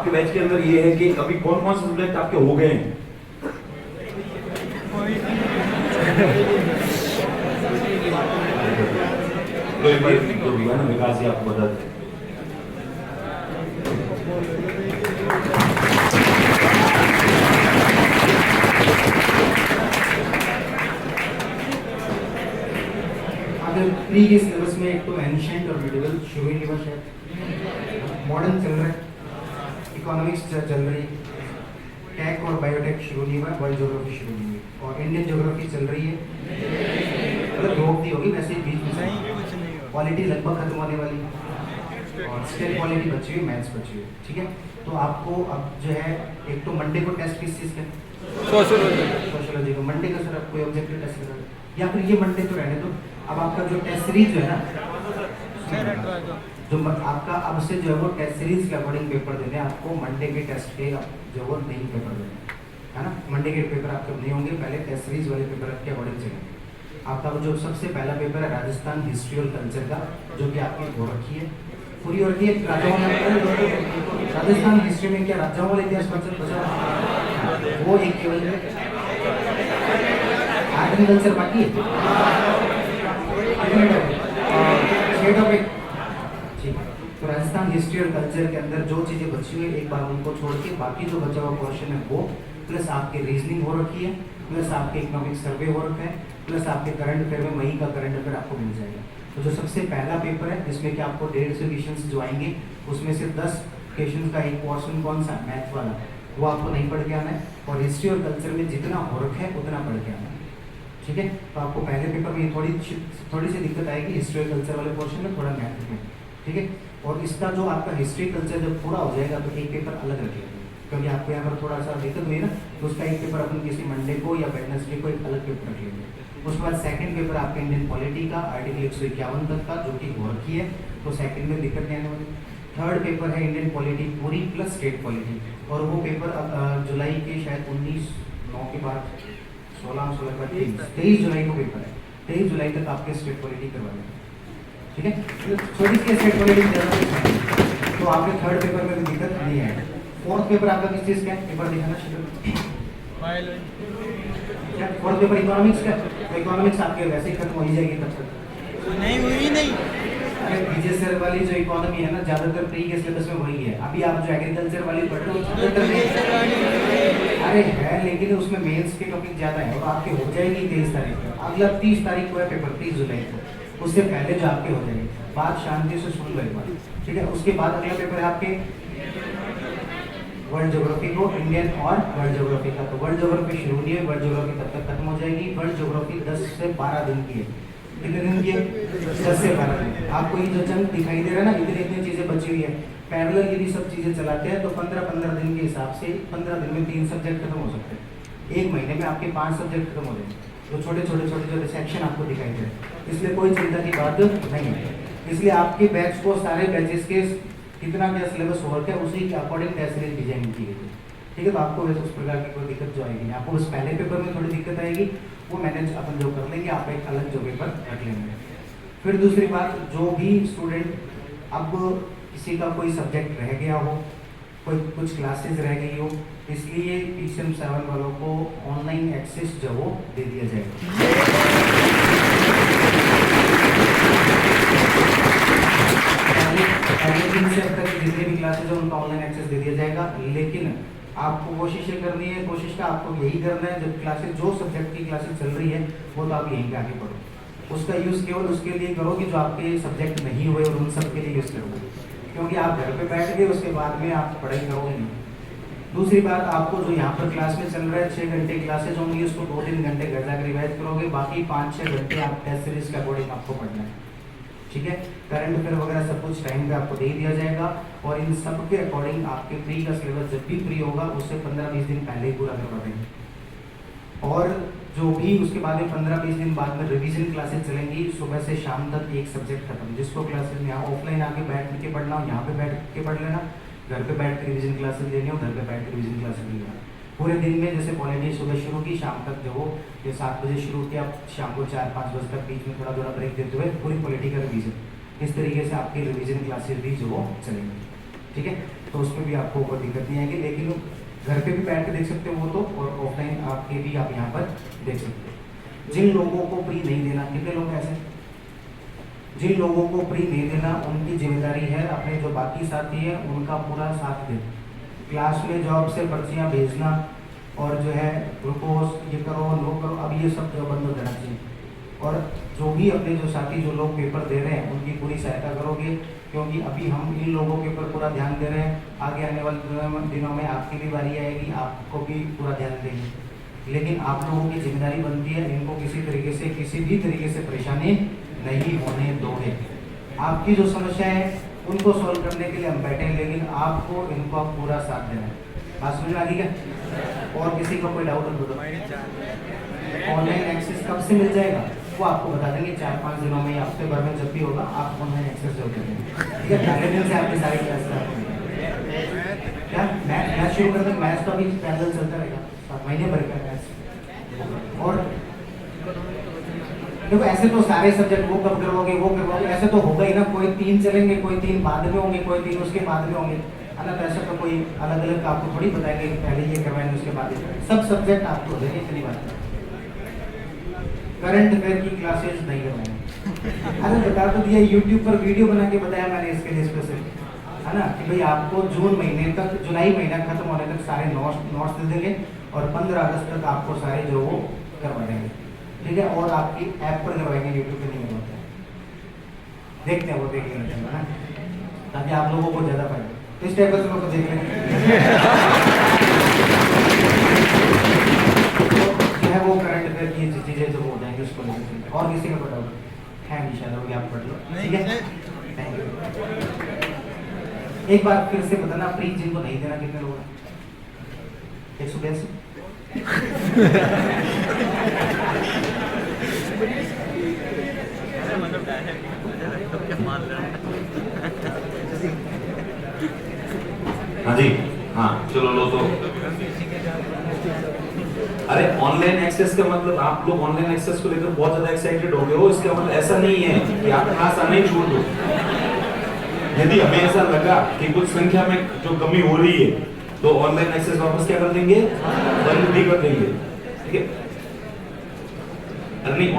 आपके बैच के अंदर ये है कि अभी कौन कौन से सब्जेक्ट आपके हो गए हैं? तो एक बार जो भी है ना विकास जी आपको बताते हैं। प्री के सिलेबस में एक तो एंशिएंट और मिडिवल शुरू ही नहीं हुआ, शायद मॉडर्न चल रहा है, इकोनॉमिक्स चल रही है, टेक और बायोटेक शुरू नहीं हुआ, वर्ल्ड ज्योग्राफी शुरू नहीं हुई, और इंडियन ज्योग्राफी चल रही है, मतलब रोक दी होगी वैसे ही बीच में। क्वालिटी लगभग खत्म होने वाली है और स्टिल क्वालिटी बची हुई, मैथ्स बची हुई, ठीक है। तो आपको अब जो है एक तो मंडे को टेस्ट किस चीज़ का? सोशियोलॉजी का। मंडे का सर आप कोई ऑब्जेक्टिव टेस्ट करा या फिर ये मंडे तो रहने दो। अब आपका जो टेस्ट सीरीज जो है ना, जो आपका अब से जो है वो टेस्ट सीरीज के अकॉर्डिंग पेपर देने, आपको मंडे के टेस्ट के जो वो नहीं पेपर देने, है ना। मंडे के पेपर आपके नहीं होंगे, पहले टेस्ट सीरीज वाले पेपर के अकॉर्डिंग चलेंगे। आपका जो सबसे पहला पेपर है राजस्थान हिस्ट्री और कल्चर का, जो कि आपकी हो रखी है, पूरी हो रखी है। राजस्थान हिस्ट्री में क्या राजाओं वाले इतिहास कल्चर बचा, वो एक केवल आर्ट एंड कल्चर बाकी है, ठीक है। तो राजस्थान हिस्ट्री और कल्चर के अंदर जो चीज़ें बची हुई एक बार उनको छोड़ के बाकी जो बचा हुआ क्वेश्चन है वो, प्लस आपकी रीजनिंग हो रखी है, प्लस आपके इकोनॉमिक सर्वे हो रखा है, प्लस आपके करंट अफेयर में मई का करंट अफेयर आपको मिल जाएगा। तो जो सबसे पहला पेपर है जिसमें कि आपको 150 क्वेश्चन जो आएंगे, उसमें से 10 क्वेश्चन का एक पोर्शन कौन सा मैथ वाला, वो आपको नहीं पढ़ के आना है, और हिस्ट्री और कल्चर में जितना हो रखा है उतना पढ़ के आना है, ठीक है। तो आपको पहले पेपर में थोड़ी सी दिक्कत आएगी हिस्ट्री और कल्चर वाले पोर्शन में, थोड़ा मैथ में, ठीक है। और इसका जो आपका हिस्ट्री कल्चर जब पूरा हो जाएगा तो एक पेपर अलग रखेगा, क्योंकि आपको यहाँ पर थोड़ा सा दिक्कत हुई ना, तो उसका एक पेपर अपन किसी मंडे को या वेडनेसडे को एक अलग पेपर रख लेंगे। उसके बाद सेकंड पेपर आपका इंडियन पॉलिटी का आर्टिकल 151 तक का, जो कि हो रखी है, तो सेकंड में दिक्कत नहीं आने वाली। थर्ड पेपर है इंडियन पॉलिटी पूरी प्लस स्टेट पॉलिटी, और वो पेपर अब जुलाई के शायद 19/9 के बाद 16 का 23 जुलाई को पेपर है, 23 जुलाई तक आपके स्टेट पॉलिटी करवा देंगे, ठीक है। छोटी सी स्टेट पॉलिटी तो आपके थर्ड पेपर में कोई दिक्कत नहीं है। फोर्थ पेपर आपका किस चीज़ का है, पेपर दिखाना चाहिए। फोर्थ पेपर इकोनॉमिक्स का, तो इकोनॉमिक्स आपके वैसे ही खत्म हो ही जाएगी तब तक। नहीं हुई नहीं। अरे विजय सर वाली जो इकोनॉमी है ना, ज़्यादातर प्री के सिलेबस में वही है। अभी आप जो एग्रीकल्चर वाली पढ़ रहे हो, अरे है, लेकिन उसमें मेंस के टॉपिक ज़्यादा है, और आपके हो जाएगी 23 तारीख को। अगला 30 तारीख को है पेपर, 30 जुलाई को, उससे पहले जो आपके हो जाएंगे। बात शांति से सुन लो एक बार, ठीक है। उसके बाद अगला पेपर है आपके वर्ल्ड ज्योग्राफी को, इंडियन और वर्ल्ड ज्योग्राफी का। तो वर्ल्ड ज्योग्राफी शुरू नहीं है, वर्ल्ड ज्योग्राफी तब तक खत्म हो जाएगी। वर्ल्ड ज्योग्राफी 10 से 12 दिन की है। कितने दिन की है? 10 से 12 दिन। आपको ये जो चंक दिखाई दे रहा है ना, इतनी इतनी चीज़ें बची हुई है, पैरेलल यदि सब चीज़ें चलाते हैं तो 15-15 दिन के हिसाब से 15 दिन में 3 सब्जेक्ट खत्म हो सकते हैं। एक महीने में आपके 5 सब्जेक्ट खत्म हो जाएंगे, तो छोटे छोटे सेक्शन आपको दिखाई दे रहे हैं। इसलिए कोई चिंता की बात नहीं है। इसलिए आपके बैच को सारे बैचेस के कितना क्या सिलेबस हो रखा है उसी के अकॉर्डिंग टेस्ट सीरीज डिजाइन की गई है, ठीक है। तो आपको वैसे उस प्रकार की कोई दिक्कत जो आएगी नहीं। आपको उस पहले पेपर में थोड़ी दिक्कत आएगी, वो मैनेज अपन जो कर लेंगे, आप एक अलग जो पेपर रख लेंगे। फिर दूसरी बात, जो भी स्टूडेंट अब किसी का कोई सब्जेक्ट रह गया हो, कोई कुछ क्लासेस रह गई हो, इसलिए PCM 7 वालों को ऑनलाइन एक्सेस जो वो दे दिया जाएगा। पहले दिन से अब तक जितने भी क्लासेज है उनका ऑनलाइन एक्सेस दे दिया जाएगा, लेकिन आपको कोशिश ये करनी है, कोशिश का आपको यही करना है, जब क्लासेज जो सब्जेक्ट की क्लासेज चल रही है वो तो आप यहीं पे आगे पढ़ो। उसका यूज़ केवल उसके लिए करो कि जो आपके सब्जेक्ट नहीं हुए और उन सब के लिए यूज़ करोगे, क्योंकि आप घर पे बैठ गए उसके बाद में आप पढ़ाई करोगे नहीं। दूसरी बात, आपको जो यहाँ पर क्लास में चल रहा है 6 घंटे क्लासेज होंगी, उसको 2-3 घंटे घर जाकर रिवाइज करोगे, बाकी 5-6 घंटे आप टेस्ट सीरीज के अकॉर्डिंग आपको पढ़ना है, ठीक है। करंट अफेयर वगैरह सब कुछ टाइम पे आपको दे दिया जाएगा, और इन सब के अकॉर्डिंग आपके प्री का सिलेबस जब भी फ्री होगा उससे 15-20 दिन पहले ही पूरा करवा देंगे। और जो भी उसके बाद में 15-20 दिन बाद में रिवीजन क्लासेस चलेंगी, सुबह से शाम तक एक सब्जेक्ट खत्म। जिसको क्लासेस में यहाँ ऑफलाइन आके बैठ के पढ़ना हो, यहाँ पे बैठ के पढ़ लेना, घर पे बैठ के रिवीजन क्लासेस लेनी हो, घर पे बैठ के रिवीजन क्लासेस लेना। पूरे दिन में जैसे पॉलिटी सुबह शुरू की, शाम तक जो हो, ये 7 बजे शुरू किया, शाम को 4-5 बजे तक बीच में थोड़ा थोड़ा ब्रेक देते हुए पूरी पॉलिटी का रिवीजन, इस तरीके से आपकी रिवीजन क्लासेस भी जो वो चलेंगी, ठीक है। तो उसमें भी आपको कोई दिक्कत नहीं आएगी, लेकिन घर पे भी बैठ के देख सकते हो वो तो, और ऑफलाइन आपके भी आप यहाँ पर देख सकते हो। जिन लोगों को प्री नहीं देना, कितने लोग ऐसे, जिन लोगों को प्री नहीं देना उनकी जिम्मेदारी है अपने जो बाकी साथी है उनका पूरा साथ दें। क्लास में जॉब से पर्चियाँ भेजना और जो है ग्लूकोज ये करो वो करो, अब ये सब जो बंद हो जाना चाहिए। और जो भी अपने जो साथी जो लोग पेपर दे रहे हैं उनकी पूरी सहायता करोगे, क्योंकि अभी हम इन लोगों के ऊपर पूरा ध्यान दे रहे हैं, आगे आने वाले दिनों में आपकी भी बारी आएगी, आपको भी पूरा ध्यान देंगे। लेकिन आप लोगों की जिम्मेदारी बनती है इनको किसी तरीके से किसी भी तरीके से परेशानी नहीं होने दोगे। आपकी जो समस्या है उनको सॉल्व करने के लिए हम बैठे हैं, लेकिन आपको इनको पूरा साथ देना है। बात समझ में आ गई क्या? और किसी को कोई डाउट हो तो ऑनलाइन एक्सेस कब से मिल जाएगा वो आपको बता देंगे, 4-5 दिनों में, हफ्ते भर में जब भी होगा आप ऑनलाइन एक्सेस जरूर करेंगे। ठीक है, पहले दिन से आपकी सारी क्लास क्या मैथ शुरू कर दें। मैथ तो अभी पैदल चलता रहेगा, 7 महीने भर का मैथ। और देखो ऐसे तो सारे सब्जेक्ट वो कब करवाओगे वो करवाओगे, ऐसे तो होगा ही ना, कोई 3 चलेंगे, कोई 3 बाद में होंगे, कोई 3 उसके बाद में होंगे, है ना। तो ऐसे तो कोई अलग अलग आपको थोड़ी बताएंगे पहले ये करवाएंगे उसके बाद सब सब्जेक्ट आपको देंगे। इतनी बात, करंट अफेयर की क्लासेस नहीं करवाएंगे। अरे बता तो दिया, यूट्यूब पर वीडियो बना के बताया मैंने इसके लिए स्पेशल, है ना, कि भाई आपको जून महीने तक, जुलाई महीना खत्म होने तक सारे नोट्स दे देंगे और 15 अगस्त तक आपको सारे जो वो करवा देंगे। ठीक है, और आपकी ऐप पर करवाएंगे, यूट्यूब पे नहीं करवाते हैं। देखते हैं वो देख लेना चाहिए ना, ताकि आप लोगों को ज़्यादा फायदा। तो इस टाइप का देख लेंगे तो है वो करंट अफेयर की चीज़ें जो हो जाएंगी उसको लेकर। और किसी का कोई डाउट है नहीं शायद, होगी आप पढ़ लो। ठीक है, थैंक यू। एक बार फिर से बताना, प्री जिनको नहीं देना कितने लोग हैं? 182। हाँ जी, हाँ चलो लो तो। अरे ऑनलाइन एक्सेस का मतलब आप लोग ऑनलाइन एक्सेस को लेकर बहुत ज्यादा एक्साइटेड हो गए हो, इसका मतलब ऐसा नहीं है कि आप क्लास आना ही छोड़ दो। यदि हमें ऐसा लगा कि कुछ संख्या में जो कमी हो रही है तो ऑनलाइन एक्सेस वापस क्या कर देंगे, बंद भी कर देंगे। ठीक है, अरे नहीं